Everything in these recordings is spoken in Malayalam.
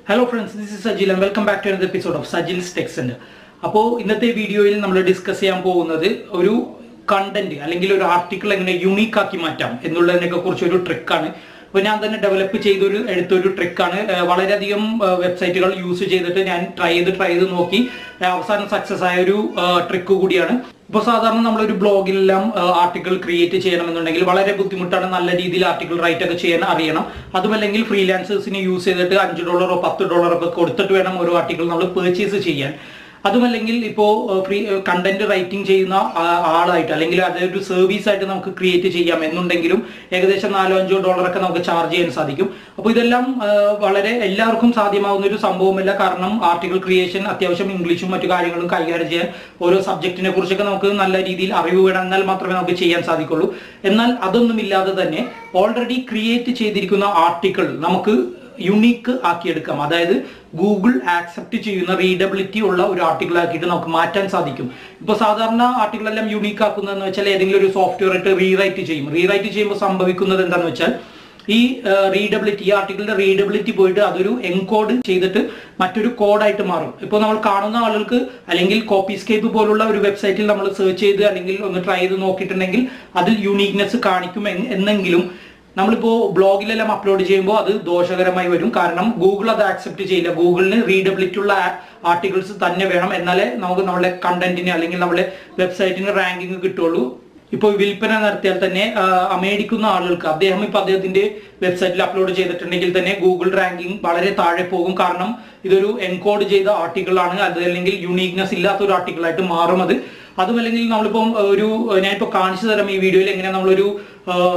Hello friends, this is Sajil and welcome back to another episode of Sajil's Tech Center. അപ്പോൾ ഇന്നത്തെ വീഡിയോയിൽ നമ്മൾ ഡിസ്കസ് ചെയ്യാൻ പോകുന്നത് ഒരു കണ്ടന്റ് അല്ലെങ്കിൽ ഒരു ആർട്ടിക്കിൾ എങ്ങനെ യൂണീക്ക് ആക്കി മാറ്റാം എന്നുള്ളതിനെ കുറിച്ച് ഒരു ട്രിക്കാണ്. അപ്പോൾ ഞാൻ തന്നെ ഡെവലപ്പ് ചെയ്തൊരു എടുത്തൊരു ട്രിക്കാണ്. വളരെയധികം വെബ്സൈറ്റുകൾ യൂസ് ചെയ്തിട്ട് ഞാൻ ട്രൈ ചെയ്ത് നോക്കി അവസാനം സക്സസ് ആയ ഒരു ട്രിക്ക് കൂടിയാണ്. ഇപ്പോൾ സാധാരണ നമ്മളൊരു ബ്ലോഗിലെല്ലാം ആർട്ടിക്കിൾ ക്രിയേറ്റ് ചെയ്യണമെന്നുണ്ടെങ്കിൽ വളരെ ബുദ്ധിമുട്ടാണ്. നല്ല രീതിയിൽ ആർട്ടിക്കിൾ റൈറ്റ് ഒക്കെ ചെയ്യാൻ അറിയണം. അതുമല്ലെങ്കിൽ ഫ്രീലാൻസേഴ്സിനെ യൂസ് ചെയ്തിട്ട് $5 $10 ഒക്കെ കൊടുത്തിട്ട് വേണം ഒരു ആർട്ടിക്കിൾ നമ്മൾ പർച്ചേസ് ചെയ്യാൻ. അതുമല്ലെങ്കിൽ ഇപ്പോൾ ഫ്രീ കണ്ടന്റ് റൈറ്റിംഗ് ചെയ്യുന്ന ആളായിട്ട് അല്ലെങ്കിൽ അതൊരു സർവീസ് ആയിട്ട് നമുക്ക് ക്രിയേറ്റ് ചെയ്യാം എന്നുണ്ടെങ്കിലും ഏകദേശം $4-5 ഒക്കെ നമുക്ക് ചാർജ് ചെയ്യാൻ സാധിക്കും. അപ്പോൾ ഇതെല്ലാം വളരെ എല്ലാവർക്കും സാധ്യമാവുന്ന ഒരു സംഭവമല്ല. കാരണം ആർട്ടിക്കിൾ ക്രിയേഷൻ അത്യാവശ്യം ഇംഗ്ലീഷും മറ്റു കാര്യങ്ങളും കൈകാര്യം ചെയ്യാൻ ഓരോ സബ്ജക്റ്റിനെ കുറിച്ചൊക്കെ നമുക്ക് നല്ല രീതിയിൽ അറിവ് വേണം. എന്നാൽ മാത്രമേ നമുക്ക് ചെയ്യാൻ സാധിക്കുള്ളൂ. എന്നാൽ അതൊന്നുമില്ലാതെ തന്നെ ഓൾറെഡി ക്രിയേറ്റ് ചെയ്തിരിക്കുന്ന ആർട്ടിക്കിൾ നമുക്ക് യുണീക്ക് ആക്കിയെടുക്കാം. അതായത് ഗൂഗിൾ ആക്സെപ്റ്റ് ചെയ്യുന്ന റീഡബിലിറ്റി ഉള്ള ഒരു ആർട്ടിക്കിൾ ആക്കിയിട്ട് നമുക്ക് മാറ്റാൻ സാധിക്കും. ഇപ്പോൾ സാധാരണ ആർട്ടിക്കിൾ എല്ലാം യുണീക്ക് ആക്കുന്നതെന്ന് വെച്ചാൽ ഏതെങ്കിലും ഒരു സോഫ്റ്റ്വെയർ ഇട്ട് റീറൈറ്റ് ചെയ്യുമ്പോൾ സംഭവിക്കുന്നത് എന്താണെന്ന് വെച്ചാൽ ഈ റീഡബിലിറ്റി, ഈ ആർട്ടിക്കിളിന്റെ റീഡബിലിറ്റി പോയിട്ട് അതൊരു എൻകോഡ് ചെയ്തിട്ട് മറ്റൊരു കോഡായിട്ട് മാറും. ഇപ്പോൾ നമ്മൾ കാണുന്ന ആളുകൾക്ക് അല്ലെങ്കിൽ കോപ്പിസ്കേപ്പ് പോലുള്ള ഒരു വെബ്സൈറ്റിൽ നമ്മൾ സെർച്ച് ചെയ്ത് അല്ലെങ്കിൽ ഒന്ന് ട്രൈ ചെയ്ത് നോക്കിയിട്ടുണ്ടെങ്കിൽ അതിൽ യുണീക്നെസ് കാണിക്കും എന്നെങ്കിലും നമ്മളിപ്പോൾ ബ്ലോഗിലെല്ലാം അപ്ലോഡ് ചെയ്യുമ്പോൾ അത് ദോഷകരമായി വരും. കാരണം ഗൂഗിൾ അത് ആക്സെപ്റ്റ് ചെയ്യില്ല. ഗൂഗിളിന് റീഡബിലിറ്റി ഉള്ള ആർട്ടിക്കിൾസ് തന്നെ വേണം. എന്നാലേ നമുക്ക് നമ്മുടെ കണ്ടന്റിന് അല്ലെങ്കിൽ നമ്മുടെ വെബ്സൈറ്റിന് റാങ്കിങ് കിട്ടുള്ളൂ. ഇപ്പോൾ വിൽപ്പന നടത്തിയാൽ തന്നെ മേടിക്കുന്ന ആളുകൾക്ക് അദ്ദേഹത്തിന്റെ വെബ്സൈറ്റിൽ അപ്ലോഡ് ചെയ്തിട്ടുണ്ടെങ്കിൽ തന്നെ ഗൂഗിൾ റാങ്കിങ് വളരെ താഴെ പോകും. കാരണം ഇതൊരു എൻകോഡ് ചെയ്ത ആർട്ടിക്കിൾ ആണ്. അത് അല്ലെങ്കിൽ യുണീക്നെസ് ഇല്ലാത്ത ഒരു ആർട്ടിക്കിൾ ആയിട്ട് മാറും അത്. അതുമല്ലെങ്കിൽ നമ്മളിപ്പം ഞാനിപ്പോൾ കാണിച്ചു തരാം ഈ വീഡിയോയിൽ എങ്ങനെ നമ്മളൊരു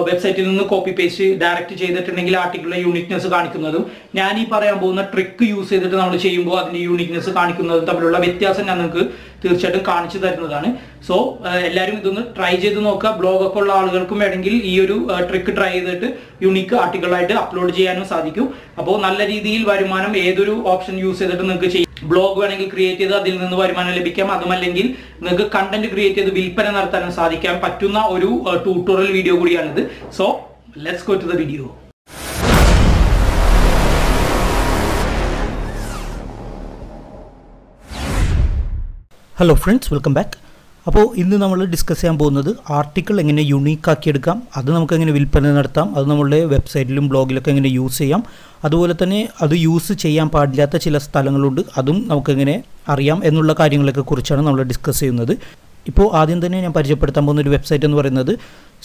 വെബ്സൈറ്റിൽ നിന്ന് കോപ്പി പേസ്റ്റ് ഡയറക്റ്റ് ചെയ്തിട്ടുണ്ടെങ്കിൽ ആർട്ടിക്കിളിലെ യൂണിക്നെസ് കാണിക്കുന്നതും ഞാൻ ഈ പറയാൻ പോകുന്ന ട്രിക്ക് യൂസ് ചെയ്തിട്ട് നമ്മൾ ചെയ്യുമ്പോൾ അതിന്റെ യൂണിക്നെസ് കാണിക്കുന്നതും തമ്മിലുള്ള വ്യത്യാസം ഞാൻ നിങ്ങൾക്ക് തീർച്ചയായിട്ടും കാണിച്ചു തരുന്നതാണ്. സോ എല്ലാവരും ഇതൊന്ന് ട്രൈ ചെയ്ത് നോക്കുക. ബ്ലോഗൊക്കെ ഉള്ള ആളുകൾക്കും വേണമെങ്കിൽ ഈ ഒരു ട്രിക്ക് ട്രൈ ചെയ്തിട്ട് യൂണിക്ക് ആർട്ടിക്കിളായിട്ട് അപ്ലോഡ് ചെയ്യാനും സാധിക്കും. അപ്പോൾ നല്ല രീതിയിൽ വരുമാനം ഏതൊരു ഓപ്ഷൻ യൂസ് ചെയ്തിട്ട് നിങ്ങൾക്ക് ചെയ്യാം. ബ്ലോഗ് വേണമെങ്കിൽ ക്രിയേറ്റ് ചെയ്ത് അതിൽ നിന്ന് വരുമാനം ലഭിക്കാം. അതുമല്ലെങ്കിൽ നിങ്ങൾക്ക് കണ്ടന്റ് ക്രിയേറ്റ് ചെയ്ത് വിൽപ്പന നടത്താനും സാധിക്കാൻ പറ്റുന്ന ഒരു ട്യൂട്ടോറിയൽ വീഡിയോ കൂടിയാണിത്. So let's go to the video. Hello friends, welcome back. അപ്പോൾ ഇന്ന് നമ്മൾ ഡിസ്കസ് ചെയ്യാൻ പോകുന്നത് ആർട്ടിക്കിൾ എങ്ങനെ യുണീക്ക് ആക്കിയെടുക്കാം, അത് നമുക്ക് എങ്ങനെ വിൽപ്പന നടത്താം, അത് നമ്മളുടെ വെബ്സൈറ്റിലും ബ്ലോഗിലൊക്കെ എങ്ങനെ യൂസ് ചെയ്യാം, അതുപോലെ തന്നെ അത് യൂസ് ചെയ്യാൻ പാടില്ലാത്ത ചില സ്ഥലങ്ങളുണ്ട്, അതും നമുക്കെങ്ങനെ അറിയാം എന്നുള്ള കാര്യങ്ങളൊക്കെ കുറിച്ചാണ് നമ്മൾ ഡിസ്കസ് ചെയ്യുന്നത്. ഇപ്പോൾ ആദ്യം തന്നെ ഞാൻ പരിചയപ്പെടുത്താൻ പോകുന്ന ഒരു വെബ്സൈറ്റ് എന്ന് പറയുന്നത്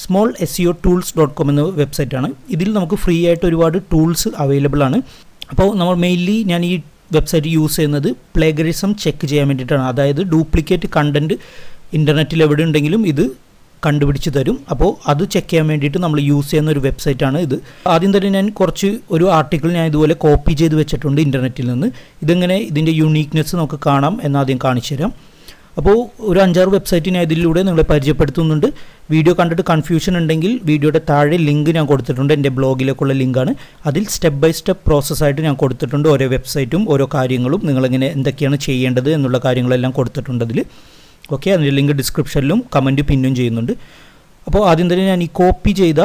smallseotools.com എന്ന വെബ്സൈറ്റാണ്. ഇതിൽ നമുക്ക് ഫ്രീ ആയിട്ട് ഒരുപാട് ടൂൾസ് അവൈലബിൾ ആണ്. അപ്പോൾ നമ്മൾ മെയിൻലി ഞാൻ ഈ വെബ്സൈറ്റ് യൂസ് ചെയ്യുന്നത് പ്ലേഗറിസം ചെക്ക് ചെയ്യാൻ വേണ്ടിയിട്ടാണ്. അതായത് ഡ്യൂപ്ലിക്കേറ്റ് കണ്ടൻറ്റ് ഇൻ്റർനെറ്റിൽ എവിടെ ഉണ്ടെങ്കിലും ഇത് കണ്ടുപിടിച്ച് തരും. അപ്പോൾ അത് ചെക്ക് ചെയ്യാൻ വേണ്ടിയിട്ട് നമ്മൾ യൂസ് ചെയ്യുന്ന ഒരു വെബ്സൈറ്റാണ് ഇത്. ആദ്യം തന്നെ ഞാൻ ഒരു ആർട്ടിക്കിൾ ഞാൻ ഇതുപോലെ കോപ്പി ചെയ്ത് വെച്ചിട്ടുണ്ട് ഇൻ്റർനെറ്റിൽ നിന്ന്. ഇതെങ്ങനെ ഇതിൻ്റെ യുണീക്നെസ് നമുക്ക് കാണാം എന്നാദ്യം കാണിച്ചു തരാം. അപ്പോൾ ഒരു 5-6 വെബ്സൈറ്റ് ഞാൻ ഇതിലൂടെ നിങ്ങളെ പരിചയപ്പെടുത്തുന്നുണ്ട്. വീഡിയോ കണ്ടിട്ട് കൺഫ്യൂഷൻ ഉണ്ടെങ്കിൽ വീഡിയോയുടെ താഴെ ലിങ്ക് ഞാൻ കൊടുത്തിട്ടുണ്ട്. എൻ്റെ ബ്ലോഗിലേക്കുള്ള ലിങ്കാണ്. അതിൽ സ്റ്റെപ്പ് ബൈ സ്റ്റെപ്പ് പ്രോസസ്സായിട്ട് ഞാൻ കൊടുത്തിട്ടുണ്ട്. ഓരോ വെബ്സൈറ്റും ഓരോ കാര്യങ്ങളും നിങ്ങളെങ്ങനെ എന്തൊക്കെയാണ് ചെയ്യേണ്ടത് എന്നുള്ള കാര്യങ്ങളെല്ലാം കൊടുത്തിട്ടുണ്ട് അതിൽ. ഓക്കെ, അതിൻ്റെ ലിങ്ക് ഡിസ്ക്രിപ്ഷനിലും കമൻറ്റ് പിന്നും ചെയ്യുന്നുണ്ട്. അപ്പോൾ ആദ്യം തന്നെ ഞാൻ ഈ കോപ്പി ചെയ്ത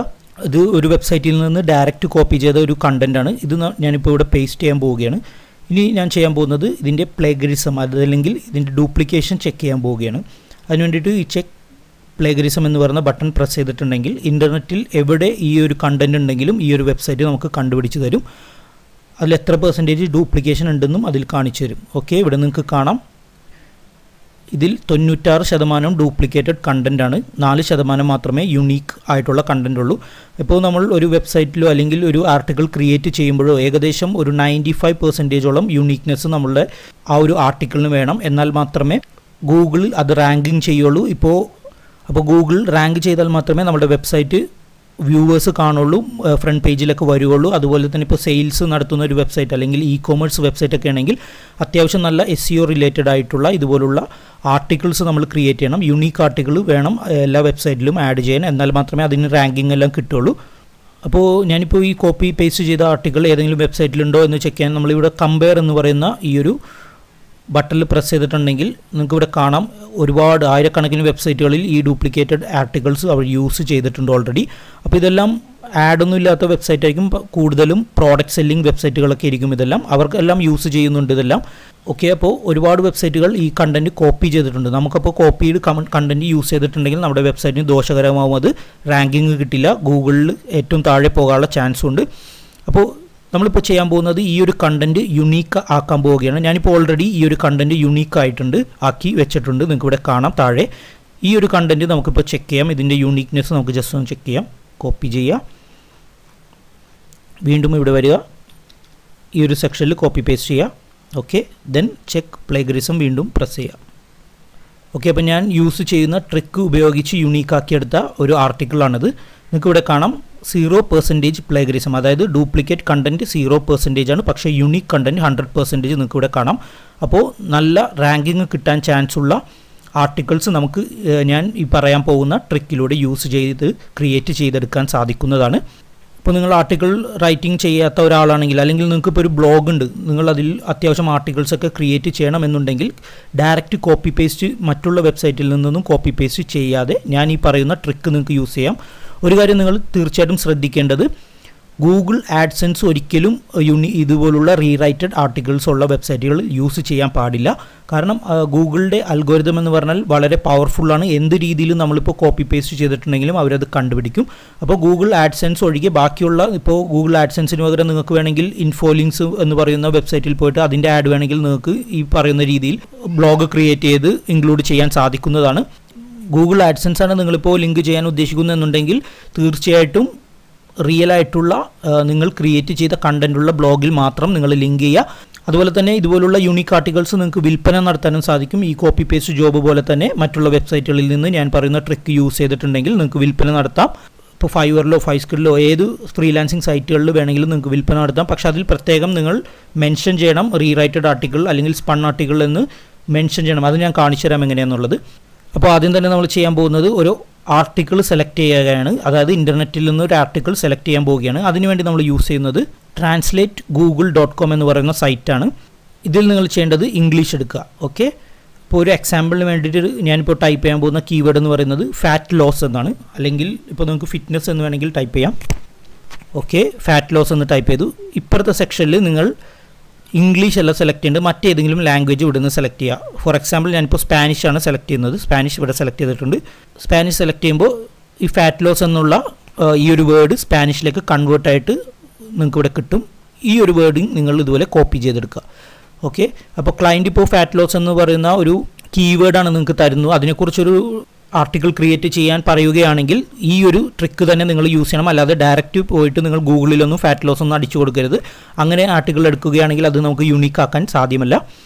ഇത് ഒരു വെബ്സൈറ്റിൽ നിന്ന് ഡയറക്റ്റ് കോപ്പി ചെയ്ത ഒരു കണ്ടൻറ്റാണ് ഇത്. ഞാനിപ്പോൾ ഇവിടെ പേസ്റ്റ് ചെയ്യാൻ പോവുകയാണ്. ഇനി ഞാൻ ചെയ്യാൻ പോകുന്നത് ഇതിൻ്റെ പ്ലേഗറിസം അതല്ലെങ്കിൽ ഇതിൻ്റെ ഡ്യൂപ്ലിക്കേഷൻ ചെക്ക് ചെയ്യാൻ പോവുകയാണ്. അതിന് വേണ്ടിയിട്ട് ഈ ചെക്ക് പ്ലേഗറിസം എന്ന് പറയുന്ന ബട്ടൺ പ്രസ് ചെയ്തിട്ടുണ്ടെങ്കിൽ ഇൻ്റർനെറ്റിൽ എവിടെ ഈ ഒരു കണ്ടൻറ്റ് ഉണ്ടെങ്കിലും ഈ ഒരു വെബ്സൈറ്റ് നമുക്ക് കണ്ടുപിടിച്ച് തരും. അതിൽ എത്ര % ഡ്യൂപ്ലിക്കേഷൻ ഉണ്ടെന്നും അതിൽ കാണിച്ചു തരും. ഓക്കെ, ഇവിടെ നിങ്ങൾക്ക് കാണാം ഇതിൽ 96% ഡ്യൂപ്ലിക്കേറ്റഡ് കണ്ടൻ്റ് ആണ്. 4% മാത്രമേ യുണീക്ക് ആയിട്ടുള്ള കണ്ടൻ്റ് ഉള്ളൂ. ഇപ്പോൾ നമ്മൾ ഒരു വെബ്സൈറ്റിലോ അല്ലെങ്കിൽ ഒരു ആർട്ടിക്കിൾ ക്രിയേറ്റ് ചെയ്യുമ്പോഴോ ഏകദേശം ഒരു 95% യുണീക്നെസ് നമ്മളുടെ ആ ഒരു ആർട്ടിക്കിളിന് വേണം. എന്നാൽ മാത്രമേ ഗൂഗിൾ അത് റാങ്കിങ് ചെയ്യുള്ളൂ. അപ്പോൾ ഗൂഗിൾ റാങ്ക് ചെയ്താൽ മാത്രമേ നമ്മുടെ വെബ്സൈറ്റ് വ്യൂവേഴ്സ് കാണുള്ളൂ, ഫ്രണ്ട് പേജിലൊക്കെ വരുള്ളൂ. അതുപോലെ തന്നെ ഇപ്പോൾ സെയിൽസ് നടത്തുന്ന ഒരു വെബ്സൈറ്റ് അല്ലെങ്കിൽ ഇ-കൊമേഴ്സ് വെബ്സൈറ്റ് ഒക്കെ ആണെങ്കിൽ അത്യാവശ്യം നല്ല SEO റിലേറ്റഡ് ആയിട്ടുള്ള ഇതുപോലുള്ള ആർട്ടിക്കിൾസ് നമ്മൾ ക്രിയേറ്റ് ചെയ്യണം. യുണീക്ക് ആർട്ടിക്കിൾ വേണം എല്ലാ വെബ്സൈറ്റിലും ആഡ് ചെയ്യാൻ. എന്നാൽ മാത്രമേ അതിന് റാങ്കിങ് എല്ലാം കിട്ടുള്ളൂ. അപ്പോൾ ഞാനിപ്പോൾ ഈ കോപ്പി പേസ്റ്റ് ചെയ്ത ആർട്ടിക്കിൾ ഏതെങ്കിലും വെബ്സൈറ്റിലുണ്ടോ എന്ന് ചെക്ക് ചെയ്യാൻ നമ്മളിവിടെ കമ്പയർ എന്ന് പറയുന്ന ഈ ഒരു ബട്ടണിൽ പ്രസ് ചെയ്തിട്ടുണ്ടെങ്കിൽ നിങ്ങൾക്ക് ഇവിടെ കാണാം ഒരുപാട് ആയിരക്കണക്കിന് വെബ്സൈറ്റുകളിൽ ഈ ഡ്യൂപ്ലിക്കേറ്റഡ് ആർട്ടിക്കിൾസ് അവർ യൂസ് ചെയ്തിട്ടുണ്ട് ഓൾറെഡി. അപ്പോൾ ഇതെല്ലാം ആഡൊന്നും ഇല്ലാത്ത വെബ്സൈറ്റ് ആയിരിക്കും കൂടുതലും പ്രോഡക്റ്റ് സെല്ലിംഗ് വെബ്സൈറ്റുകളൊക്കെ ആയിരിക്കും ഇതെല്ലാം അവർക്കെല്ലാം യൂസ് ചെയ്യുന്നുണ്ട് ഇതെല്ലാം ഓക്കെ അപ്പോൾ ഒരുപാട് വെബ്സൈറ്റുകൾ ഈ കണ്ടന്റ് കോപ്പി ചെയ്തിട്ടുണ്ട് നമുക്കപ്പോൾ കോപ്പീഡ് കണ്ടന്റ് യൂസ് ചെയ്തിട്ടുണ്ടെങ്കിൽ നമ്മുടെ വെബ്സൈറ്റിന് ദോഷകരമാവും അത് റാങ്കിങ് കിട്ടില്ല ഗൂഗിളിൽ ഏറ്റവും താഴെ പോകാനുള്ള ചാൻസ് ഉണ്ട് അപ്പോൾ നമ്മളിപ്പോൾ ചെയ്യാൻ പോകുന്നത് ഈ ഒരു കണ്ടന്റ് യുണീക്ക് ആക്കാൻ പോവുകയാണ് ഞാനിപ്പോൾ ഓൾറെഡി ഈ ഒരു കണ്ടന്റ് യുണീക്ക് ആയിട്ടുണ്ട് ആക്കി വെച്ചിട്ടുണ്ട് നിങ്ങൾക്ക് ഇവിടെ കാണാം താഴെ ഈ ഒരു കണ്ടന്റ് നമുക്കിപ്പോൾ ചെക്ക് ചെയ്യാം ഇതിൻ്റെ യൂണീക്നെസ് നമുക്ക് ജസ്റ്റ് ഒന്ന് ചെക്ക് ചെയ്യാം കോപ്പി ചെയ്യുക വീണ്ടും ഇവിടെ വരിക ഈ ഒരു സെക്ഷനിൽ കോപ്പി പേസ്റ്റ് ചെയ്യുക ഓക്കെ ദെൻ ചെക്ക് പ്ലേഗറിസം വീണ്ടും പ്രസ് ചെയ്യുക ഓക്കെ അപ്പോൾ ഞാൻ യൂസ് ചെയ്യുന്ന ട്രിക്ക് ഉപയോഗിച്ച് യുണീക്ക് ആക്കിയെടുത്ത ഒരു ആർട്ടിക്കിളാണിത് നിങ്ങൾക്ക് ഇവിടെ കാണാം 0% പ്ലേഗറിസം അതായത് ഡ്യൂപ്ലിക്കേറ്റ് കണ്ടന്റ് 0% ആണ് പക്ഷേ യുണീക്ക് കണ്ടന്റ് 100% നിങ്ങൾക്ക് ഇവിടെ കാണാം അപ്പോൾ നല്ല റാങ്കിങ് കിട്ടാൻ ചാൻസ് ഉള്ള ആർട്ടിക്കിൾസ് നമുക്ക് ഞാൻ ഈ പറയാൻ പോകുന്ന ട്രിക്കിലൂടെ യൂസ് ചെയ്ത് ക്രിയേറ്റ് ചെയ്തെടുക്കാൻ സാധിക്കുന്നതാണ് ഇപ്പോൾ നിങ്ങൾ ആർട്ടിക്കിൾ റൈറ്റിംഗ് ചെയ്യാത്ത ഒരാളാണെങ്കിൽ അല്ലെങ്കിൽ നിങ്ങൾക്ക് ഇപ്പോൾ ഒരു ബ്ലോഗ് ഉണ്ട് നിങ്ങളതിൽ അത്യാവശ്യം ആർട്ടിക്കിൾസൊക്കെ ക്രിയേറ്റ് ചെയ്യണമെന്നുണ്ടെങ്കിൽ ഡയറക്റ്റ് കോപ്പി പേസ്റ്റ് മറ്റുള്ള വെബ്സൈറ്റിൽ നിന്നൊന്നും കോപ്പി പേസ്റ്റ് ചെയ്യാതെ ഞാൻ ഈ പറയുന്ന ട്രിക്ക് നിങ്ങൾക്ക് യൂസ് ചെയ്യാം ഒരു കാര്യം നിങ്ങൾ തീർച്ചയായിട്ടും ശ്രദ്ധിക്കേണ്ടത് ഗൂഗിൾ ആഡ്സെൻസ് ഒരിക്കലും ഇതുപോലുള്ള റീറൈറ്റഡ് ആർട്ടിക്കിൾസ് ഉള്ള വെബ്സൈറ്റുകൾ യൂസ് ചെയ്യാൻ പാടില്ല കാരണം ഗൂഗിളിൻ്റെ അൽഗോരിതം എന്ന് പറഞ്ഞാൽ വളരെ പവർഫുള്ളാണ് എന്ത് രീതിയിലും നമ്മളിപ്പോൾ കോപ്പി പേസ്റ്റ് ചെയ്തിട്ടുണ്ടെങ്കിലും അവരത് കണ്ടുപിടിക്കും അപ്പോൾ ഗൂഗിൾ ആഡ്സെൻസ് ഒഴികെ ബാക്കിയുള്ള ഇപ്പോൾ ഗൂഗിൾ ആഡ്സെൻസിന് പകരം നിങ്ങൾക്ക് വേണമെങ്കിൽ ഇൻഫോലിങ്സ് എന്ന് പറയുന്ന വെബ്സൈറ്റിൽ പോയിട്ട് അതിൻ്റെ ആഡ് വേണമെങ്കിൽ നിങ്ങൾക്ക് ഈ പറയുന്ന രീതിയിൽ ബ്ലോഗ് ക്രിയേറ്റ് ചെയ്ത് ഇൻക്ലൂഡ് ചെയ്യാൻ സാധിക്കുന്നതാണ് ഗൂഗിൾ ആഡ്സെൻസ് ആണ് നിങ്ങളിപ്പോൾ ലിങ്ക് ചെയ്യാൻ ഉദ്ദേശിക്കുന്നതെന്നുണ്ടെങ്കിൽ തീർച്ചയായിട്ടും റിയൽ ആയിട്ടുള്ള നിങ്ങൾ ക്രിയേറ്റ് ചെയ്ത കണ്ടൻറ്റുള്ള ബ്ലോഗിൽ മാത്രം നിങ്ങൾ ലിങ്ക് ചെയ്യുക അതുപോലെ തന്നെ ഇതുപോലുള്ള യൂണീക്ക് ആർട്ടിക്കിൾസ് നിങ്ങൾക്ക് വിൽപ്പന നടത്താനും സാധിക്കും ഈ കോപ്പി പേസ്റ്റ് ജോബ് പോലെ തന്നെ മറ്റുള്ള വെബ്സൈറ്റുകളിൽ നിന്ന് ഞാൻ പറയുന്ന ട്രിക്ക് യൂസ് ചെയ്തിട്ടുണ്ടെങ്കിൽ നിങ്ങൾക്ക് വിൽപ്പന നടത്താം ഇപ്പോൾ ഫൈവറിലോ ഫൈസ്കിളിലോ ഏത് ഫ്രീലാൻസിങ് സൈറ്റുകളിൽ വേണമെങ്കിലും നിങ്ങൾക്ക് വിൽപ്പന നടത്താം പക്ഷേ അതിൽ പ്രത്യേകം നിങ്ങൾ മെൻഷൻ ചെയ്യണം റീറൈറ്റഡ് ആർട്ടിക്കിൾ അല്ലെങ്കിൽ സ്പൺ ആർട്ടിക്കിൾ എന്ന് മെൻഷൻ ചെയ്യണം അത് ഞാൻ കാണിച്ചു തരാം എങ്ങനെയാണെന്നുള്ളത് അപ്പോൾ ആദ്യം തന്നെ നമ്മൾ ചെയ്യാൻ പോകുന്നത് ഒരു ആർട്ടിക്കിൾ സെലക്ട് ചെയ്യുകയാണ് അതായത് ഇൻ്റർനെറ്റിൽ നിന്ന് ഒരു ആർട്ടിക്കിൾ സെലക്ട് ചെയ്യാൻ പോവുകയാണ് അതിനുവേണ്ടി നമ്മൾ യൂസ് ചെയ്യുന്നത് translategoogle.com എന്ന് പറയുന്ന സൈറ്റാണ് ഇതിൽ നിങ്ങൾ ചെയ്യേണ്ടത് ഇംഗ്ലീഷ് എടുക്കുക ഓക്കെ ഇപ്പോൾ ഒരു എക്സാമ്പിളിന് വേണ്ടിയിട്ട് ഞാനിപ്പോൾ ടൈപ്പ് ചെയ്യാൻ പോകുന്ന കീവേഡ് എന്ന് പറയുന്നത് ഫാറ്റ് ലോസ് എന്നാണ് അല്ലെങ്കിൽ ഇപ്പോൾ നിങ്ങൾക്ക് ഫിറ്റ്നസ് എന്ന് വേണമെങ്കിൽ ടൈപ്പ് ചെയ്യാം ഓക്കെ ഫാറ്റ് ലോസ് എന്ന് ടൈപ്പ് ചെയ്തു ഇപ്പുറത്തെ സെക്ഷനിൽ നിങ്ങൾ ഇംഗ്ലീഷ് അല്ല സെലക്ട് ചെയ്യേണ്ടത് മറ്റേതെങ്കിലും ലാംഗ്വേജ് ഇവിടെ നിന്ന് സെലക്ട് ചെയ്യുക ഫോർ എക്സാമ്പിൾ ഞാനിപ്പോൾ സ്പാനിഷാണ് സെലക്ട് ചെയ്യുന്നത് സ്പാനിഷ് ഇവിടെ സെലക്ട് ചെയ്തിട്ടുണ്ട് സ്പാനിഷ് സെലക്ട് ചെയ്യുമ്പോൾ ഈ ഫാറ്റ് ലോസ് എന്നുള്ള ഈ ഒരു വേർഡ് സ്പാനിഷിലേക്ക് കൺവേർട്ടായിട്ട് നിങ്ങൾക്ക് ഇവിടെ കിട്ടും ഈ ഒരു വേർഡിങ് നിങ്ങൾ ഇതുപോലെ കോപ്പി ചെയ്തെടുക്കുക ഓക്കെ അപ്പോൾ ക്ലയൻറ്റ് ഇപ്പോൾ ഫാറ്റ് ലോസ് എന്ന് പറയുന്ന ഒരു കീവേഡാണ് നിങ്ങൾക്ക് തരുന്നു അതിനെക്കുറിച്ചൊരു ആർട്ടിക്കിൾ ക്രിയേറ്റ് ചെയ്യാൻ പറയുകയാണെങ്കിൽ ഈ ഒരു ട്രിക്ക് തന്നെ നിങ്ങൾ യൂസ് ചെയ്യണം അല്ലാതെ ഡയറക്റ്റ് പോയിട്ട് നിങ്ങൾ ഗൂഗിളിലൊന്നും ഫാറ്റ് ലോസ് ഒന്നും അടിച്ചു കൊടുക്കരുത് അങ്ങനെ ആർട്ടിക്കിൾ എടുക്കുകയാണെങ്കിൽ അത് നമുക്ക് യൂണീക്ക് ആക്കാൻ സാധ്യമല്ല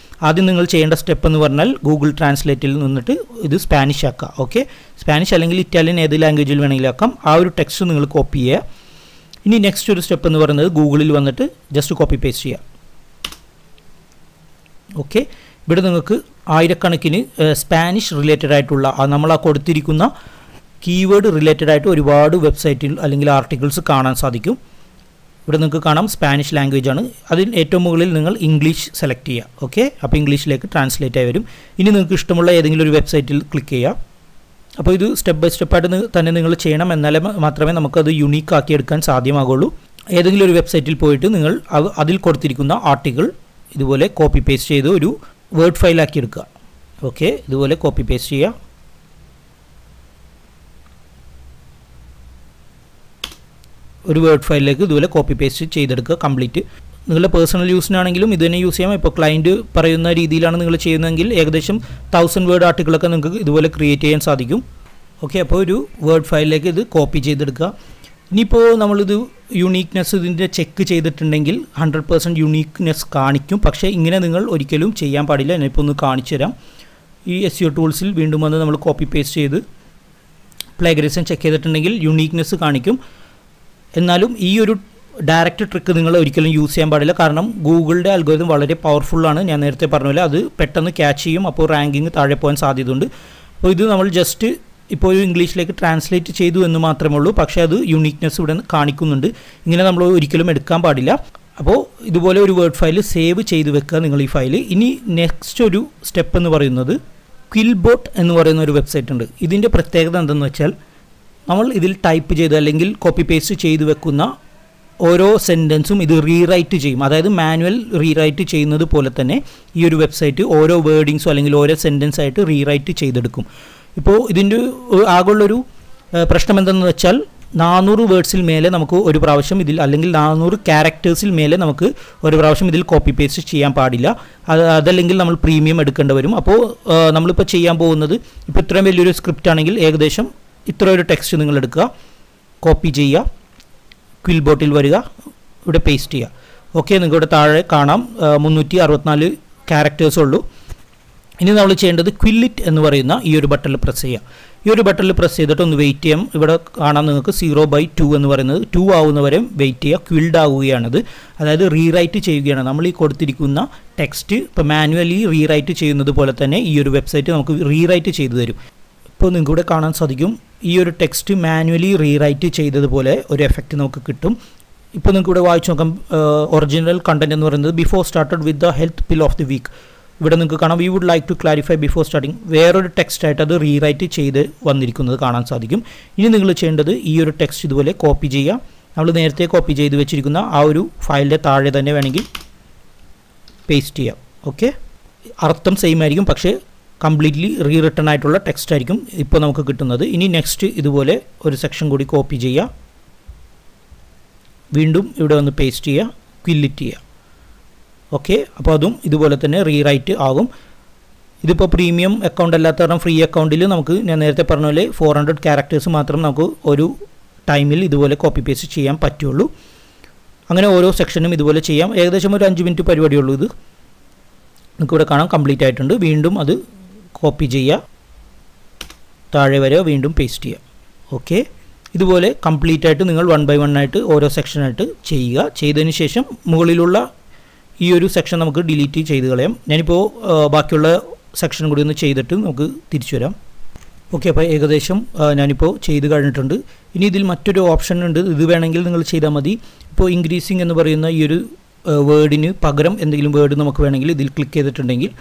ആദ്യം നിങ്ങൾ ചെയ്യേണ്ട സ്റ്റെപ്പ് എന്ന് പറഞ്ഞാൽ ഗൂഗിൾ ട്രാൻസ്ലേറ്റിൽ നിന്നിട്ട് ഇത് സ്പാനിഷ് ആക്കുക ഓക്കെ സ്പാനിഷ് അല്ലെങ്കിൽ ഇറ്റാലിയൻ ഏത് ലാംഗ്വേജിൽ വേണമെങ്കിലും ആക്കാം ആ ഒരു ടെക്സ്റ്റ് നിങ്ങൾ കോപ്പി ചെയ്യുക ഇനി നെക്സ്റ്റ് ഒരു സ്റ്റെപ്പ് എന്ന് പറയുന്നത് ഗൂഗിളിൽ വന്നിട്ട് ജസ്റ്റ് കോപ്പി പേസ്റ്റ് ചെയ്യുക ഓക്കെ ഇവിടെ നിങ്ങൾക്ക് ആയിരക്കണക്കിന് സ്പാനിഷ് റിലേറ്റഡ് ആയിട്ടുള്ള നമ്മൾ ആ കൊടുത്തിരിക്കുന്ന കീവേഡ് റിലേറ്റഡ് ആയിട്ട് ഒരുപാട് വെബ്സൈറ്റിൽ അല്ലെങ്കിൽ ആർട്ടിക്കിൾസ് കാണാൻ സാധിക്കും ഇവിടെ നിങ്ങൾക്ക് കാണാം സ്പാനിഷ് ലാംഗ്വേജ് ആണ് അതിൽ ഏറ്റവും മുകളിൽ നിങ്ങൾ ഇംഗ്ലീഷ് സെലക്ട് ചെയ്യുക ഓക്കെ അപ്പോൾ ഇംഗ്ലീഷിലേക്ക് ട്രാൻസ്ലേറ്റ് ആയി വരും ഇനി നിങ്ങൾക്ക് ഇഷ്ടമുള്ള ഏതെങ്കിലും ഒരു വെബ്സൈറ്റിൽ ക്ലിക്ക് ചെയ്യുക അപ്പോൾ ഇത് സ്റ്റെപ്പ് ബൈ സ്റ്റെപ്പായിട്ട് തന്നെ നിങ്ങൾ ചെയ്യണം എന്നാലേ മാത്രമേ നമുക്കത് യുണീക്ക് ആക്കി എടുക്കാൻ സാധ്യമാകുള്ളൂ ഏതെങ്കിലും ഒരു വെബ്സൈറ്റിൽ പോയിട്ട് നിങ്ങൾ അതിൽ കൊടുത്തിരിക്കുന്ന ആർട്ടിക്കിൾ ഇതുപോലെ കോപ്പി പേസ്റ്റ് ചെയ്ത് ഒരു വേർഡ് ഫയലാക്കി എടുക്കുക ഓക്കെ ഇതുപോലെ കോപ്പി പേസ്റ്റ് ചെയ്യുക ഒരു വേർഡ് ഫയലിലേക്ക് ഇതുപോലെ കോപ്പി പേസ്റ്റ് ചെയ്തെടുക്കുക കംപ്ലീറ്റ് നിങ്ങളുടെ പേഴ്സണൽ യൂസിനാണെങ്കിലും ഇത് തന്നെ യൂസ് ചെയ്യാം ഇപ്പോൾ ക്ലയൻറ്റ് പറയുന്ന രീതിയിലാണ് നിങ്ങൾ ചെയ്യുന്നതെങ്കിൽ ഏകദേശം 1000 വേർഡ് ആർട്ടിക്കിളൊക്കെ നിങ്ങൾക്ക് ഇതുപോലെ ക്രിയേറ്റ് ചെയ്യാൻ സാധിക്കും ഓക്കെ അപ്പോൾ ഒരു വേർഡ് ഫയലിലേക്ക് ഇത് കോപ്പി ചെയ്തെടുക്കുക ഇനിയിപ്പോൾ നമ്മളിത് യൂണീക്നെസ് ഇതിൻ്റെ ചെക്ക് ചെയ്തിട്ടുണ്ടെങ്കിൽ 100% യൂണീക്നെസ് കാണിക്കും പക്ഷേ ഇങ്ങനെ നിങ്ങൾ ഒരിക്കലും ചെയ്യാൻ പാടില്ല ഞാനിപ്പോൾ ഒന്ന് കാണിച്ചു തരാം ഈ SEO ടൂൾസിൽ വീണ്ടും വന്ന് നമ്മൾ കോപ്പി പേസ്റ്റ് ചെയ്ത് പ്ലേഗറിസം ചെക്ക് ചെയ്തിട്ടുണ്ടെങ്കിൽ യൂണീക്നെസ് കാണിക്കും എന്നാലും ഈ ഒരു ഡയറക്റ്റ് ട്രിക്ക് നിങ്ങൾ ഒരിക്കലും യൂസ് ചെയ്യാൻ പാടില്ല കാരണം ഗൂഗിളിൻ്റെ അൽഗോരിതം വളരെ പവർഫുള്ളാണ് ഞാൻ നേരത്തെ പറഞ്ഞ പോലെ അത് പെട്ടെന്ന് ക്യാച്ച് ചെയ്യും അപ്പോൾ റാങ്കിങ് താഴെ പോകാൻ സാധ്യതയുണ്ട് അപ്പോൾ ഇത് നമ്മൾ ജസ്റ്റ് ഇപ്പോൾ ഒരു ഇംഗ്ലീഷിലേക്ക് ട്രാൻസ്ലേറ്റ് ചെയ്തു എന്ന് മാത്രമേ ഉള്ളൂ പക്ഷേ അത് യൂണീക്നെസ് ഇവിടെ കാണിക്കുന്നുണ്ട് ഇങ്ങനെ നമ്മൾ ഒരിക്കലും എടുക്കാൻ പാടില്ല അപ്പോൾ ഇതുപോലെ ഒരു വേർഡ് ഫയൽ സേവ് ചെയ്ത് വെക്കുക നിങ്ങൾ ഈ ഫയൽ ഇനി നെക്സ്റ്റ് ഒരു സ്റ്റെപ്പ് എന്ന് പറയുന്നത് ക്വിൽബോട്ട് എന്ന് പറയുന്ന ഒരു വെബ്സൈറ്റ് ഉണ്ട് ഇതിൻ്റെ പ്രത്യേകത എന്തെന്ന് വെച്ചാൽ നമ്മൾ ഇതിൽ ടൈപ്പ് ചെയ്ത് അല്ലെങ്കിൽ കോപ്പി പേസ്റ്റ് ചെയ്ത് വെക്കുന്ന ഓരോ സെൻറ്റൻസും ഇത് റീറൈറ്റ് ചെയ്യും. അതായത് മാനുവൽ റീറൈറ്റ് ചെയ്യുന്നത് പോലെ തന്നെ ഈ ഒരു വെബ്സൈറ്റ് ഓരോ വേർഡിങ്സോ അല്ലെങ്കിൽ ഓരോ സെൻറ്റൻസ് ആയിട്ട് റീറൈറ്റ് ചെയ്തെടുക്കും. ഇപ്പോൾ ഇതിൻ്റെ ആകെയുള്ളൊരു പ്രശ്നം എന്തെന്ന് വെച്ചാൽ 400 വേർഡ്സിൽ മേലെ നമുക്ക് ഒരു പ്രാവശ്യം ഇതിൽ അല്ലെങ്കിൽ 400 ക്യാരക്ടേഴ്സിൽ മേലെ നമുക്ക് ഒരു പ്രാവശ്യം ഇതിൽ കോപ്പി പേസ്റ്റ് ചെയ്യാൻ പാടില്ല. അതല്ലെങ്കിൽ നമ്മൾ പ്രീമിയം എടുക്കേണ്ടി വരും. അപ്പോൾ നമ്മളിപ്പോൾ ചെയ്യാൻ പോകുന്നത് ഇപ്പോൾ ഇത്രയും വലിയൊരു സ്ക്രിപ്റ്റ് ആണെങ്കിൽ ഏകദേശം ഇത്ര ഒരു ടെക്സ്റ്റ് നിങ്ങൾ എടുക്കുക, കോപ്പി ചെയ്യുക, ക്വിൽബോട്ടിൽ വരിക, ഇവിടെ പേസ്റ്റ് ചെയ്യുക. ഓക്കെ, നിങ്ങൾക്ക് ഇവിടെ താഴെ കാണാം 364 ക്യാരക്ടേഴ്സ് ഉള്ളൂ. ഇനി നമ്മൾ ചെയ്യേണ്ടത് ക്വില്ലിറ്റ് എന്ന് പറയുന്ന ഈ ഒരു ബട്ടണിൽ പ്രസ് ചെയ്യുക. ഈ ഒരു ബട്ടണിൽ പ്രസ് ചെയ്തിട്ട് ഒന്ന് വെയിറ്റ് ചെയ്യാം. ഇവിടെ കാണാം നിങ്ങൾക്ക് 0/2 എന്ന് പറയുന്നത് 2 ആവുന്നവരെ വെയിറ്റ് ചെയ്യുക. ക്വിൽഡ് ആവുകയാണത്, അതായത് റീറൈറ്റ് ചെയ്യുകയാണ്. നമ്മൾ ഈ കൊടുത്തിരിക്കുന്ന ടെക്സ്റ്റ് ഇപ്പോൾ മാനുവലി റീറൈറ്റ് ചെയ്യുന്നത് പോലെ തന്നെ ഈ ഒരു വെബ്സൈറ്റ് നമുക്ക് റീറൈറ്റ് ചെയ്തു തരും. ഇപ്പോൾ നിങ്ങൾക്ക് ഇവിടെ കാണാൻ സാധിക്കും ഈ ഒരു ടെക്സ്റ്റ് മാനുവലി റീറൈറ്റ് ചെയ്തതുപോലെ ഒരു എഫക്റ്റ് നമുക്ക് കിട്ടും. ഇപ്പോൾ നിങ്ങൾക്ക് ഇവിടെ വായിച്ചു നോക്കാം. ഒറിജിനൽ കണ്ടന്റ് എന്ന് പറയുന്നത് before started with the health pill of the week. ഇവിടെ നിങ്ങൾക്ക് കാണാം we would like to clarify before starting. വേറൊരു ടെക്സ്റ്റായിട്ട് അത് റീറൈറ്റ് ചെയ്ത് വന്നിരിക്കുന്നത് കാണാൻ സാധിക്കും. ഇനി നിങ്ങൾ ചെയ്യേണ്ടത് ഈ ഒരു ടെക്സ്റ്റ് ഇതുപോലെ കോപ്പി ചെയ്യുക. നമ്മൾ നേരത്തെ കോപ്പി ചെയ്ത് വെച്ചിരിക്കുന്ന ആ ഒരു ഫയലിൻ്റെ താഴെ തന്നെ വേണമെങ്കിൽ പേസ്റ്റ് ചെയ്യാം. ഓക്കെ, അർത്ഥം സെയിം ആയിരിക്കും, പക്ഷേ കംപ്ലീറ്റ്ലി റീറിട്ടൺ ആയിട്ടുള്ള ടെക്സ്റ്റ് ആയിരിക്കും ഇപ്പോൾ നമുക്ക് കിട്ടുന്നത്. ഇനി നെക്സ്റ്റ് ഇതുപോലെ ഒരു സെക്ഷൻ കൂടി കോപ്പി ചെയ്യുക, വീണ്ടും ഇവിടെ വന്ന് പേസ്റ്റ് ചെയ്യുക, ക്വില്ലിറ്റ് ചെയ്യുക. ഓക്കെ, അപ്പോൾ അതും ഇതുപോലെ തന്നെ റീറൈറ്റ് ആകും. ഇതിപ്പോൾ പ്രീമിയം അക്കൗണ്ട് അല്ലാത്ത കാരണം ഫ്രീ അക്കൗണ്ടിൽ നമുക്ക് ഞാൻ നേരത്തെ പറഞ്ഞ പോലെ 400 ക്യാരക്ടേഴ്സ് മാത്രം നമുക്ക് ഒരു ടൈമിൽ ഇതുപോലെ കോപ്പി പേസ്റ്റ് ചെയ്യാൻ പറ്റുള്ളൂ. അങ്ങനെ ഓരോ സെക്ഷനും ഇതുപോലെ ചെയ്യാം. ഏകദേശം ഒരു 5 മിനിറ്റ് പരിപാടിയുള്ളൂ ഇത്. നമുക്കിവിടെ കാണാം കംപ്ലീറ്റ് ആയിട്ടുണ്ട്. വീണ്ടും അത് കോപ്പി ചെയ്യുക, താഴെ വരെ വീണ്ടും പേസ്റ്റ് ചെയ്യുക. ഓക്കെ, ഇതുപോലെ കംപ്ലീറ്റ് ആയിട്ട് നിങ്ങൾ 1 by 1 ആയിട്ട് ഓരോ സെക്ഷനായിട്ട് ചെയ്യുക. ചെയ്തതിന് ശേഷം മുകളിലുള്ള ഈ ഒരു സെക്ഷൻ നമുക്ക് ഡിലീറ്റ് ചെയ്ത് കളയാം. ഞാനിപ്പോൾ ബാക്കിയുള്ള സെക്ഷൻ കൂടി ഒന്ന് ചെയ്തിട്ട് നമുക്ക് തിരിച്ചു വരാം. ഓക്കെ, അപ്പോൾ ഏകദേശം ഞാനിപ്പോൾ ചെയ്ത് കഴിഞ്ഞിട്ടുണ്ട്. ഇനി ഇതിൽ മറ്റൊരു ഓപ്ഷൻ ഉണ്ട്, ഇത് വേണമെങ്കിൽ നിങ്ങൾ ചെയ്താൽ മതി. ഇപ്പോൾ ഇൻക്രീസിങ് എന്ന് പറയുന്ന ഈ ഒരു വേർഡിന് പകരം എന്തെങ്കിലും വേർഡ് നമുക്ക് വേണമെങ്കിൽ ഇതിൽ ക്ലിക്ക് ചെയ്തിട്ടുണ്ടെങ്കിൽ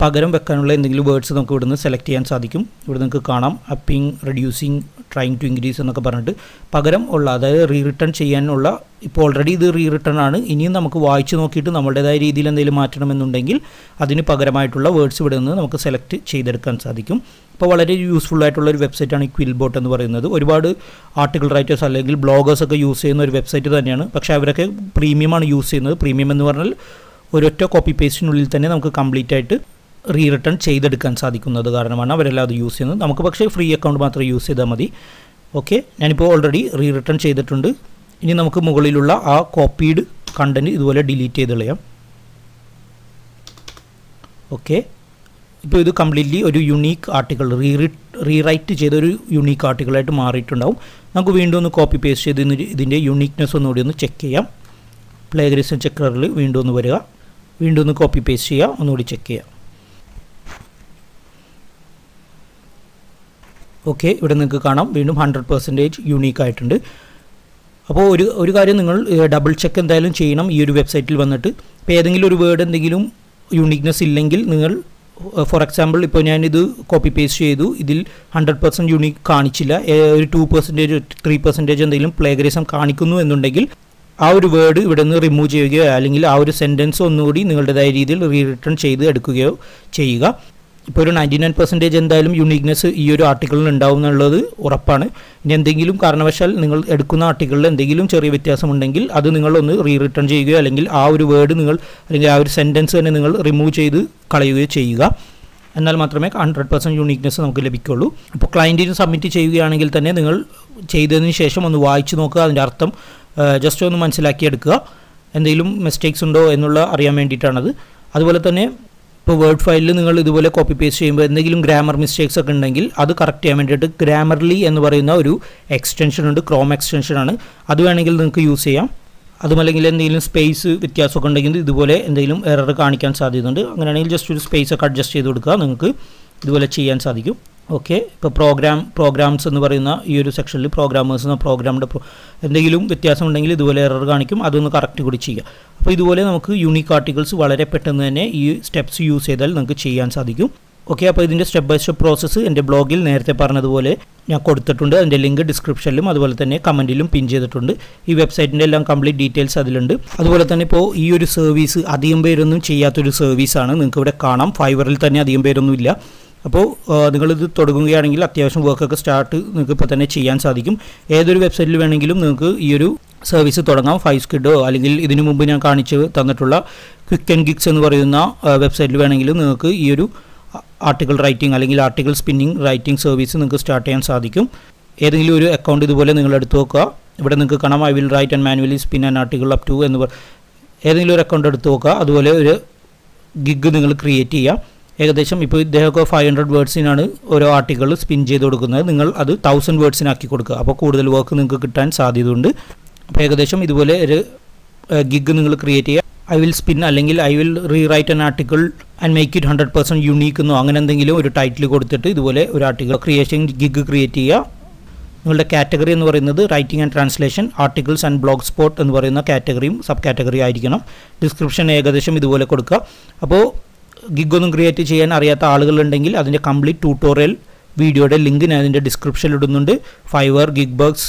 പകരം വെക്കാനുള്ള എന്തെങ്കിലും വേർഡ്സ് നമുക്ക് ഇവിടുന്ന് സെലക്ട് ചെയ്യാൻ സാധിക്കും. ഇവിടെ നിങ്ങൾക്ക് കാണാം അപ്പിങ്, റെഡ്യൂസിങ്, ട്രൈങ് ടു ഇൻക്രീസ് എന്നൊക്കെ പറഞ്ഞിട്ട് പകരം ഉള്ള, അതായത് റീറിട്ടൺ ചെയ്യാനുള്ള. ഇപ്പോൾ ഓൾറെഡി ഇത് റീറിട്ടൺ ആണ്. ഇനിയും നമുക്ക് വായിച്ച് നോക്കിയിട്ട് നമ്മുടേതായ രീതിയിൽ എന്തെങ്കിലും മാറ്റണമെന്നുണ്ടെങ്കിൽ അതിന് പകരമായിട്ടുള്ള വേർഡ്സ് ഇവിടെ നിന്ന് നമുക്ക് സെലക്ട് ചെയ്തെടുക്കാൻ സാധിക്കും. അപ്പോൾ വളരെ യൂസ്ഫുൾ ആയിട്ടുള്ള ഒരു വെബ്സൈറ്റാണ് ഈ ക്വിൽബോട്ട് എന്ന് പറയുന്നത്. ഒരുപാട് ആർട്ടിക്കിൾ റൈറ്റേഴ്സ് അല്ലെങ്കിൽ ബ്ലോഗേഴ്സൊക്കെ യൂസ് ചെയ്യുന്ന ഒരു വെബ്സൈറ്റ് തന്നെയാണ്. പക്ഷേ അവരൊക്കെ പ്രീമിയമാണ് യൂസ് ചെയ്യുന്നത്. പ്രീമിയം എന്ന് പറഞ്ഞാൽ ഒരൊറ്റ കോപ്പി പേസ്റ്റിനുള്ളിൽ തന്നെ നമുക്ക് കംപ്ലീറ്റ് ആയിട്ട് റീറിട്ടൺ ചെയ്തെടുക്കാൻ സാധിക്കുന്നത് കാരണമാണ് അവരെല്ലാം അത് യൂസ് ചെയ്യുന്നത്. നമുക്ക് പക്ഷേ ഫ്രീ അക്കൗണ്ട് മാത്രം യൂസ് ചെയ്താൽ മതി. ഓക്കെ, ഞാനിപ്പോൾ ഓൾറെഡി റീറിട്ടൺ ചെയ്തിട്ടുണ്ട്. ഇനി നമുക്ക് മുകളിലുള്ള ആ കോപ്പീഡ് കണ്ടൻറ്റ് ഇതുപോലെ ഡിലീറ്റ് ചെയ്ത് കളയാം. ഓക്കെ, ഇപ്പോൾ ഇത് കംപ്ലീറ്റ്ലി ഒരു യുണീക്ക് ആർട്ടിക്കിൾ റീറൈറ്റ് ചെയ്ത ഒരു യുണീക്ക് ആർട്ടിക്കിളായിട്ട് മാറിയിട്ടുണ്ടാവും. നമുക്ക് വീണ്ടും ഒന്ന് കോപ്പി പേസ്റ്റ് ചെയ്ത് ഇതിൻ്റെ യുണീക്നെസ് ഒന്നുകൂടി ഒന്ന് ചെക്ക് ചെയ്യാം. പ്ലേഗറിസം ചെക്കറിൽ വീണ്ടും ഒന്ന് വരിക, വീണ്ടും ഒന്ന് കോപ്പി പേസ്റ്റ് ചെയ്യുക, ഒന്നുകൂടി ചെക്ക് ചെയ്യുക. ഓക്കെ, ഇവിടെ നിങ്ങൾക്ക് കാണാം വീണ്ടും 100% യുണീക്ക് ആയിട്ടുണ്ട്. അപ്പോൾ ഒരു കാര്യം നിങ്ങൾ ഡബിൾ ചെക്ക് എന്തായാലും ചെയ്യണം ഈ ഒരു വെബ്സൈറ്റിൽ വന്നിട്ട്. ഇപ്പോൾ ഏതെങ്കിലും ഒരു വേർഡ് എന്തെങ്കിലും യുണീക്നെസ് ഇല്ലെങ്കിൽ നിങ്ങൾ ഫോർ എക്സാമ്പിൾ ഇപ്പോൾ ഞാനിത് കോപ്പി പേസ്റ്റ് ചെയ്തു, ഇതിൽ 100% യുണീക്ക് കാണിച്ചില്ല, ഒരു 2% 3% എന്തെങ്കിലും പ്ലേഗറിസം കാണിക്കുന്നു എന്നുണ്ടെങ്കിൽ ആ ഒരു വേർഡ് ഇവിടെ നിന്ന് റിമൂവ് ചെയ്യുകയോ അല്ലെങ്കിൽ ആ ഒരു സെൻറ്റൻസ് ഒന്നുകൂടി നിങ്ങളുടേതായ രീതിയിൽ റീറിട്ടൺ ചെയ്ത് എടുക്കുകയോ ചെയ്യുക. ഇപ്പോൾ ഒരു 99% എന്തായാലും യുണീക്നെസ് ഈ ഒരു ആർട്ടിക്കിളിൽ ഉണ്ടാവും എന്നുള്ളത് ഉറപ്പാണ്. ഇനി എന്തെങ്കിലും കാരണവശാൽ നിങ്ങൾ എടുക്കുന്ന ആർട്ടിക്കിളിൽ എന്തെങ്കിലും ചെറിയ വ്യത്യാസമുണ്ടെങ്കിൽ അത് നിങ്ങളൊന്ന് റീറിട്ടൺ ചെയ്യുകയോ അല്ലെങ്കിൽ ആ ഒരു വേർഡ് നിങ്ങൾ അല്ലെങ്കിൽ ആ ഒരു സെൻറ്റൻസ് തന്നെ നിങ്ങൾ റിമൂവ് ചെയ്ത് കളയുകയോ ചെയ്യുക. എന്നാൽ മാത്രമേ 100% യുണീക്നെസ് നമുക്ക് ലഭിക്കുള്ളൂ. അപ്പോൾ ക്ലയൻറ്റിന് സബ്മിറ്റ് ചെയ്യുകയാണെങ്കിൽ തന്നെ നിങ്ങൾ ചെയ്തതിന് ശേഷം ഒന്ന് വായിച്ച് നോക്കുക, അതിൻ്റെ അർത്ഥം ജസ്റ്റ് ഒന്ന് മനസ്സിലാക്കിയെടുക്കുക, എന്തെങ്കിലും മിസ്റ്റേക്സ് ഉണ്ടോ എന്നുള്ള അറിയാൻ വേണ്ടിയിട്ടാണത്. അതുപോലെ തന്നെ ഇപ്പോൾ വേർഡ് ഫയലിൽ നിങ്ങൾ ഇതുപോലെ കോപ്പി പേസ്റ്റ് ചെയ്യുമ്പോൾ എന്തെങ്കിലും ഗ്രാമർ മിസ്റ്റേക്സ് ഒക്കെ ഉണ്ടെങ്കിൽ അത് കറക്റ്റ് ചെയ്യാൻ വേണ്ടിയിട്ട് ഗ്രാമർലി എന്ന് പറയുന്ന ഒരു എക്സ്റ്റൻഷൻ ഉണ്ട്, ക്രോം എക്സ്റ്റൻഷനാണ്. അത് വേണമെങ്കിൽ നിങ്ങൾക്ക് യൂസ് ചെയ്യാം. അതുമല്ലെങ്കിൽ എന്തെങ്കിലും സ്പേസ് വ്യത്യാസമൊക്കെ ഉണ്ടെങ്കിൽ ഇതുപോലെ എന്തെങ്കിലും എറർ കാണിക്കാൻ സാധ്യതയുണ്ട്. അങ്ങനെയാണെങ്കിൽ ജസ്റ്റ് ഒരു സ്പേസ് ഒക്കെ അഡ്ജസ്റ്റ് ചെയ്ത് കൊടുക്കുക, നിങ്ങൾക്ക് ഇതുപോലെ ചെയ്യാൻ സാധിക്കും. ഓക്കെ, ഇപ്പോൾ പ്രോഗ്രാംസ് എന്ന് പറയുന്ന ഈ ഒരു സെക്ഷനിൽ പ്രോഗ്രാമേഴ്സ് പ്രോഗ്രാമിൻ്റെ എന്തെങ്കിലും വ്യത്യാസം ഉണ്ടെങ്കിൽ ഇതുപോലെ എറർ കാണിക്കും, അതൊന്ന് കറക്റ്റ് കൂടി ചെയ്യുക. അപ്പോൾ ഇതുപോലെ നമുക്ക് യൂണീക്ക് ആർട്ടിക്കിൾസ് വളരെ പെട്ടെന്ന് തന്നെ ഈ സ്റ്റെപ്സ് യൂസ് ചെയ്താൽ നമുക്ക് ചെയ്യാൻ സാധിക്കും. ഓക്കെ, അപ്പോൾ ഇതിൻ്റെ സ്റ്റെപ്പ് ബൈ സ്റ്റെപ്പ് പ്രോസസ്സ് എൻ്റെ ബ്ലോഗിൽ നേരത്തെ പറഞ്ഞതുപോലെ ഞാൻ കൊടുത്തിട്ടുണ്ട്. അതിൻ്റെ ലിങ്ക് ഡിസ്ക്രിപ്ഷനിലും അതുപോലെ തന്നെ കമൻറ്റിലും പിൻ ചെയ്തിട്ടുണ്ട്. ഈ വെബ്സൈറ്റിൻ്റെ എല്ലാം കംപ്ലീറ്റ് ഡീറ്റെയിൽസ് അതിലുണ്ട്. അതുപോലെ തന്നെ ഇപ്പോൾ ഈ ഒരു സർവീസ് അധികം പേരൊന്നും ചെയ്യാത്തൊരു സർവീസാണ്. നിങ്ങൾക്ക് ഇവിടെ കാണാം, ഫൈവറിൽ തന്നെ അധികം പേരൊന്നും ഇല്ല. അപ്പോൾ നിങ്ങളിത് തുടങ്ങുകയാണെങ്കിൽ അത്യാവശ്യം വർക്കൊക്കെ സ്റ്റാർട്ട് നിങ്ങൾക്ക് ഇപ്പോൾ തന്നെ ചെയ്യാൻ സാധിക്കും. ഏതൊരു വെബ്സൈറ്റിൽ വേണമെങ്കിലും നിങ്ങൾക്ക് ഈ ഒരു സർവീസ് തുടങ്ങാം. ഫൈവ്സ്കിഡോ അല്ലെങ്കിൽ ഇതിനു മുമ്പ് ഞാൻ കാണിച്ച് തന്നിട്ടുള്ള ക്വിക്ക് ആൻഡ് ഗിഗ്സ് എന്ന് പറയുന്ന വെബ്സൈറ്റിൽ വേണമെങ്കിലും നിങ്ങൾക്ക് ഈ ഒരു ആർട്ടിക്കിൾ റൈറ്റിംഗ് അല്ലെങ്കിൽ ആർട്ടിക്കിൾ സ്പിന്നിങ് റൈറ്റിംഗ് സർവീസ് നിങ്ങൾക്ക് സ്റ്റാർട്ട് ചെയ്യാൻ സാധിക്കും. ഏതെങ്കിലും ഒരു അക്കൗണ്ട് ഇതുപോലെ നിങ്ങൾ എടുത്ത് നോക്കുക. ഇവിടെ നിങ്ങൾക്ക് കാണാം I will write and manually spin and article up to എന്ന് ഏതെങ്കിലും ഒരു അക്കൗണ്ട് എടുത്ത് നോക്കുക. അതുപോലെ ഒരു ഗിഗ് നിങ്ങൾ ക്രിയേറ്റ് ചെയ്യുക. ഏകദേശം ഇപ്പോൾ ഇദ്ദേഹമൊക്കെ 500 വേർഡ്സിനാണ് ഓരോ ആർട്ടിക്കിൾ സ്പിൻ ചെയ്ത് കൊടുക്കുന്നത്. നിങ്ങൾ അത് 1000 വേർഡ്സിനാക്കി കൊടുക്കുക. അപ്പോൾ കൂടുതൽ വർക്ക് നിങ്ങൾക്ക് കിട്ടാൻ സാധ്യതയുണ്ട്. അപ്പോൾ ഏകദേശം ഇതുപോലെ ഒരു ഗിഗ് നിങ്ങൾ ക്രിയേറ്റ് ചെയ്യുക. ഐ വിൽ സ്പിൻ അല്ലെങ്കിൽ I will rewrite an article and make it 100% unique എന്നോ അങ്ങനെ എന്തെങ്കിലും ഒരു ടൈറ്റിൽ കൊടുത്തിട്ട് ഇതുപോലെ ഒരു ആർട്ടിക്കിൾ ക്രിയേഷൻ ഗിഗ് ക്രിയേറ്റ് ചെയ്യുക. നിങ്ങളുടെ കാറ്റഗറി എന്ന് പറയുന്നത് writing and translation, articles and blog spot എന്ന് പറയുന്ന കാറ്റഗറിയും സബ് കാറ്റഗറി ആയിരിക്കണം. ഡിസ്ക്രിപ്ഷൻ ഏകദേശം ഇതുപോലെ കൊടുക്കുക. അപ്പോൾ ഗിഗൊന്നും ക്രിയേറ്റ് ചെയ്യാൻ അറിയാത്ത ആളുകളുണ്ടെങ്കിൽ അതിൻ്റെ കംപ്ലീറ്റ് ട്യൂട്ടോറിയൽ വീഡിയോയുടെ ലിങ്ക് ഞാൻ അതിൻ്റെ ഡിസ്ക്രിപ്ഷനിൽ ഇടുന്നുണ്ട്. ഫൈവർ, ഗിഗ് ബഗ്സ്,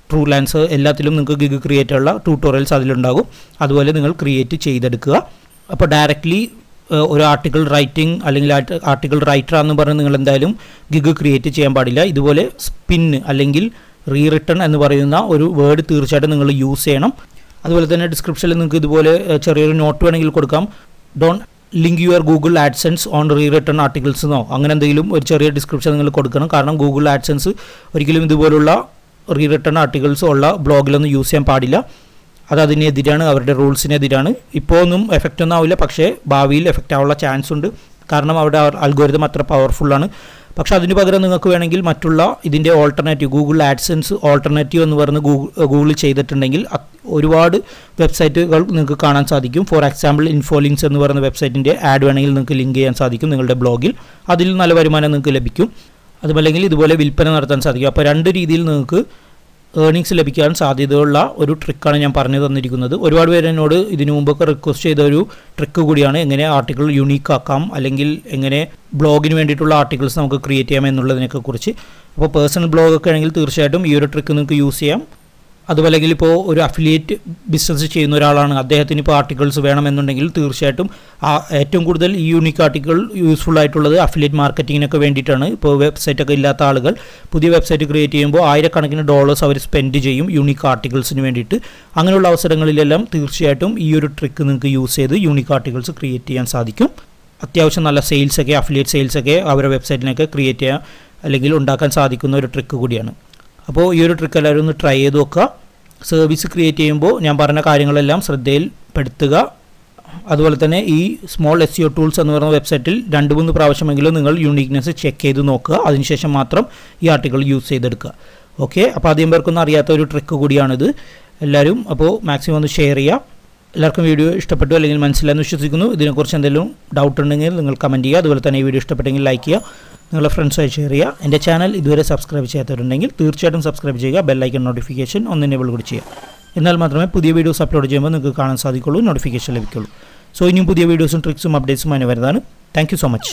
ട്രൂ ലാൻസ് എല്ലാത്തിലും നിങ്ങൾക്ക് ഗിഗ് ക്രിയേറ്റ് ഉള്ള ട്യൂട്ടോറിയൽസ് അതിലുണ്ടാകും. അതുപോലെ നിങ്ങൾ ക്രിയേറ്റ് ചെയ്തെടുക്കുക. അപ്പോൾ ഡയറക്റ്റ്ലി ഒരു ആർട്ടിക്കിൾ റൈറ്റിംഗ് അല്ലെങ്കിൽ ആർട്ടിക്കിൾ റൈറ്റർ എന്ന് പറഞ്ഞ് നിങ്ങൾ എന്തായാലും ഗിഗ് ക്രിയേറ്റ് ചെയ്യാൻ പാടില്ല. ഇതുപോലെ സ്പിൻ അല്ലെങ്കിൽ റീറിട്ടൺ എന്ന് പറയുന്ന ഒരു വേർഡ് തീർച്ചയായിട്ടും നിങ്ങൾ യൂസ് ചെയ്യണം. അതുപോലെ തന്നെ ഡിസ്ക്രിപ്ഷനിൽ നിങ്ങൾക്ക് ഇതുപോലെ ചെറിയൊരു നോട്ട് വേണമെങ്കിൽ കൊടുക്കാം. Don't link your Google AdSense on rewritten articles എന്നോ അങ്ങനെ എന്തെങ്കിലും ഒരു ചെറിയ ഡിസ്ക്രിപ്ഷൻ നിങ്ങൾ കൊടുക്കണം. കാരണം ഗൂഗിൾ ആഡ്സെൻസ് ഒരിക്കലും ഇതുപോലുള്ള റീറിട്ടൺ ആർട്ടിക്കിൾസ് ഉള്ള ബ്ലോഗിലൊന്നും യൂസ് ചെയ്യാൻ പാടില്ല. അത് അതിനെതിരാണ്, അവരുടെ റൂൾസിനെതിരാണ്. ഇപ്പോൾ ഒന്നും എഫക്റ്റ് ഒന്നും ആവില്ല, പക്ഷേ ഭാവിയിൽ എഫക്റ്റ് ആവാനുള്ള ചാൻസ് ഉണ്ട്. കാരണം അവിടെ അൽഗോരിതം അത്ര പവർഫുള്ളാണ്. പക്ഷേ അതിന് പകരം നിങ്ങൾക്ക് വേണമെങ്കിൽ മറ്റുള്ള ഇതിൻ്റെ ഓൾട്ടർനേറ്റീവ് ഗൂഗിൾ ആഡ്സെൻസ് ഓൾട്ടർനേറ്റീവ് എന്ന് പറഞ്ഞ് ഗൂഗിൾ ചെയ്തിട്ടുണ്ടെങ്കിൽ ഒരുപാട് വെബ്സൈറ്റുകൾ നിങ്ങൾക്ക് കാണാൻ സാധിക്കും. ഫോർ എക്സാമ്പിൾ ഇൻഫോലിങ്സ് എന്ന് പറയുന്ന വെബ്സൈറ്റിൻ്റെ ആഡ് വേണമെങ്കിൽ നിങ്ങൾക്ക് ലിങ്ക് ചെയ്യാൻ സാധിക്കും നിങ്ങളുടെ ബ്ലോഗിൽ. അതിൽ നല്ല വരുമാനം നിങ്ങൾക്ക് ലഭിക്കും. അതുമല്ലെങ്കിൽ ഇതുപോലെ വിൽപ്പന നടത്താൻ സാധിക്കും. അപ്പോൾ രണ്ട് രീതിയിൽ നിങ്ങൾക്ക് ഏർണിങ്സ് ലഭിക്കാൻ സാധ്യതയുള്ള ഒരു ട്രിക്കാണ് ഞാൻ പറഞ്ഞു തന്നിരിക്കുന്നത്. ഒരുപാട് പേര് എന്നോട് ഇതിനു മുമ്പൊക്കെ റിക്വസ്റ്റ് ചെയ്ത ഒരു ട്രിക്ക് കൂടിയാണ്, എങ്ങനെ ആർട്ടിക്കിൾ യുണീക്ക് ആക്കാം അല്ലെങ്കിൽ എങ്ങനെ ബ്ലോഗിന് വേണ്ടിയിട്ടുള്ള ആർട്ടിക്കിൾസ് നമുക്ക് ക്രിയേറ്റ് ചെയ്യാം എന്നുള്ളതിനൊക്കെ കുറിച്ച്. അപ്പോൾ പേഴ്സണൽ ബ്ലോഗൊക്കെ ആണെങ്കിൽ തീർച്ചയായിട്ടും ഈ ഒരു ട്രിക്ക് നിങ്ങൾക്ക് യൂസ് ചെയ്യാം. അതുമല്ലെങ്കിൽ ഇപ്പോൾ ഒരു അഫിലിയേറ്റ് ബിസിനസ് ചെയ്യുന്ന ഒരാളാണ്, അദ്ദേഹത്തിന് ഇപ്പോൾ ആർട്ടിക്കിൾസ് വേണമെന്നുണ്ടെങ്കിൽ തീർച്ചയായിട്ടും ഏറ്റവും കൂടുതൽ ഈ യൂണിക് ആർട്ടിക്കിൾ യൂസ്ഫുൾ ആയിട്ടുള്ളത് അഫിലിയേറ്റ് മാർക്കറ്റിങ്ങിനൊക്കെ വേണ്ടിയിട്ടാണ്. ഇപ്പോൾ വെബ്സൈറ്റൊക്കെ ഇല്ലാത്ത ആളുകൾ പുതിയ വെബ്സൈറ്റ് ക്രിയേറ്റ് ചെയ്യുമ്പോൾ ആയിരക്കണക്കിന് ഡോളേഴ്സ് അവർ സ്പെൻഡ് ചെയ്യും യൂണിക് ആർട്ടിക്കിൾസിന് വേണ്ടിയിട്ട്. അങ്ങനെയുള്ള അവസരങ്ങളിലെല്ലാം തീർച്ചയായിട്ടും ഈ ഒരു ട്രിക്ക് നിങ്ങൾക്ക് യൂസ് ചെയ്ത് യൂണിക് ആർട്ടിക്കിൾസ് ക്രിയേറ്റ് ചെയ്യാൻ സാധിക്കും. അത്യാവശ്യം നല്ല സെയിൽസൊക്കെ അവരുടെ സെയിൽസൊക്കെ അവരുടെ വെബ്സൈറ്റിനൊക്കെ ക്രിയേറ്റ് ചെയ്യാൻ അല്ലെങ്കിൽ ഉണ്ടാക്കാൻ സാധിക്കുന്ന ഒരു ട്രിക്ക് കൂടിയാണ്. അപ്പോൾ ഈ ഒരു ട്രിക്ക് എല്ലാവരും ഒന്ന് ട്രൈ ചെയ്ത് നോക്കുക. സർവീസ് ക്രിയേറ്റ് ചെയ്യുമ്പോൾ ഞാൻ പറഞ്ഞ കാര്യങ്ങളെല്ലാം ശ്രദ്ധയിൽപ്പെടുത്തുക. അതുപോലെ തന്നെ ഈ സ്മോൾ SEO ടൂൾസ് എന്ന് പറയുന്ന വെബ്സൈറ്റിൽ 2-3 പ്രാവശ്യമെങ്കിലും നിങ്ങൾ യൂണീക്നെസ് ചെക്ക് ചെയ്ത് നോക്കുക. അതിനുശേഷം മാത്രം ഈ ആർട്ടിക്കിൾ യൂസ് ചെയ്തെടുക്കുക. ഓക്കെ, അപ്പോൾ അധികം പേർക്കൊന്നും അറിയാത്ത ഒരു ട്രിക്ക് കൂടിയാണിത്. എല്ലാവരും അപ്പോൾ മാക്സിമം ഒന്ന് ഷെയർ ചെയ്യുക. എല്ലാവർക്കും വീഡിയോ ഇഷ്ടപ്പെട്ടു അല്ലെങ്കിൽ മനസ്സിലായെന്ന് വിശ്വസിക്കുന്നു. ഇതിനെക്കുറിച്ച് എന്തെങ്കിലും ഡൗട്ട് ഉണ്ടെങ്കിൽ നിങ്ങൾ കമൻറ്റ് ചെയ്യുക. അതുപോലെ തന്നെ ഈ വീഡിയോ ഇഷ്ടപ്പെട്ടെങ്കിൽ ലൈക്ക് ചെയ്യുക, നിങ്ങളുടെ ഫ്രണ്ട്സായി ഷെയർ ചെയ്യുക. എൻ്റെ ചാനൽ ഇതുവരെ സബ്സ്ക്രൈബ് ചെയ്യാത്തവരുണ്ടെങ്കിൽ തീർച്ചയായിട്ടും സബ്സ്ക്രൈബ് ചെയ്യുക. ബെല്ലൈക്കൺ നോട്ടിഫിക്കേഷൻ ഒന്ന് എനേബിൾ കൂടി ചെയ്യുക. എന്നാൽ മാത്രമേ പുതിയ വീഡിയോസ് അപ്ലോഡ് ചെയ്യുമ്പോൾ നിങ്ങൾക്ക് കാണാൻ സാധിക്കുള്ളൂ, നോട്ടിഫിക്കേഷൻ ലഭിക്കുള്ളൂ. സോ ഇനിയും പുതിയ വീഡിയോസും ട്രിക്സും അപ്ഡേറ്റ്സും അതിന് വരുന്നതാണ്. Thank you so much.